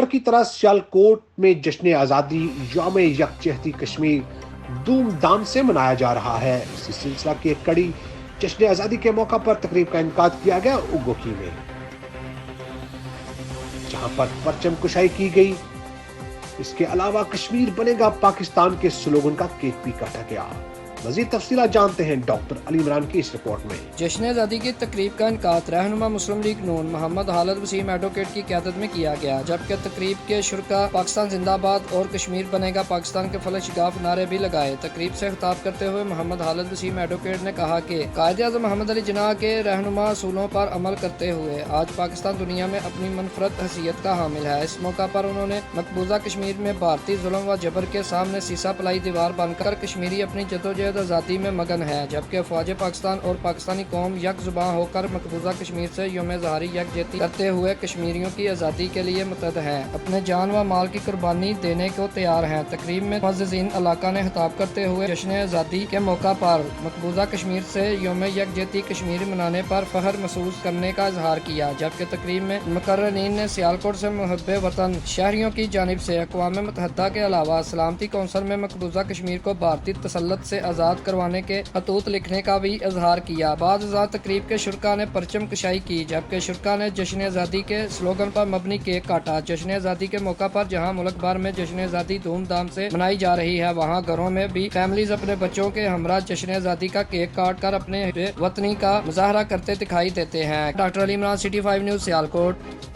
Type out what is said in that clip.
بھر کی طرح سیالکوٹ میں جشن آزادی یوم یکجہتی کشمیر دھوم دھام سے منایا جا رہا ہے۔ اسی سلسلہ کی ایک کڑی جشن آزادی کے موقع پر تقریب کا انعقاد کیا گیا اگوکی میں، جہاں پر پرچم کشائی کی گئی۔ اس کے علاوہ کشمیر بنے گا پاکستان کے سلوگن کا کیک بھی کاٹا گیا۔ مزید تفصیلات جانتے ہیں ڈاکٹر علی عمران کی اس رپورٹ میں۔ جشن آزادی کی تقریب کا انعقاد رہنما مسلم لیگ نون محمد خالد وسیم ایڈوکیٹ کی قیادت میں کیا گیا، جبکہ تقریب کے شرکا پاکستان زندہ باد اور کشمیر بنے گا پاکستان کے فلک شگاف نعرے بھی لگائے۔ تقریب سے خطاب کرتے ہوئے محمد خالد وسیم ایڈوکیٹ نے کہا کہ قائد اعظم محمد علی جناح کے رہنما اصولوں پر عمل کرتے ہوئے آج پاکستان دنیا میں اپنی منفرد حیثیت کا حامل ہے۔ اس موقع پر انہوں نے مقبوضہ کشمیر میں بھارتی ظلم و جبر کے سامنے سیسا پلائی دیوار بن کر کشمیری اپنی جدوجہد آزادی میں مگن ہے، جبکہ افواج پاکستان اور پاکستانی قوم یک زباں ہو کر مقبوضہ کشمیر سے یوم ظہری یکجہتی کرتے ہوئے کشمیریوں کی آزادی کے لیے متحد ہیں، اپنے جان و مال کی قربانی دینے کو تیار ہیں۔ تقریب میں معززین علاقہ نے خطاب کرتے ہوئے جشن آزادی کے موقع پر مقبوضہ کشمیر سے یوم یکجہتی کشمیر منانے پر فخر محسوس کرنے کا اظہار کیا، جبکہ تقریب میں مقررین نے سیالکوٹ سے محب وطن شہریوں کی جانب سے اقوام متحدہ کے علاوہ سلامتی کونسل میں مقبوضہ کشمیر کو بھارتی تسلط سے آزاد کروانے کے خطوط لکھنے کا بھی اظہار کیا۔ بعد ازاں تقریب کے شرکا نے پرچم کشائی کی، جبکہ شرکا نے جشن آزادی کے سلوگن پر مبنی کیک کاٹا۔ جشن آزادی کے موقع پر جہاں ملک بھر میں جشن آزادی دھوم دھام سے منائی جا رہی ہے، وہاں گھروں میں بھی فیملیز اپنے بچوں کے ہمراہ جشن آزادی کا کیک کاٹ کر اپنے وطنی کا مظاہرہ کرتے دکھائی دیتے ہیں۔ Doctor Ali Imran, City 5 news, Sialkot.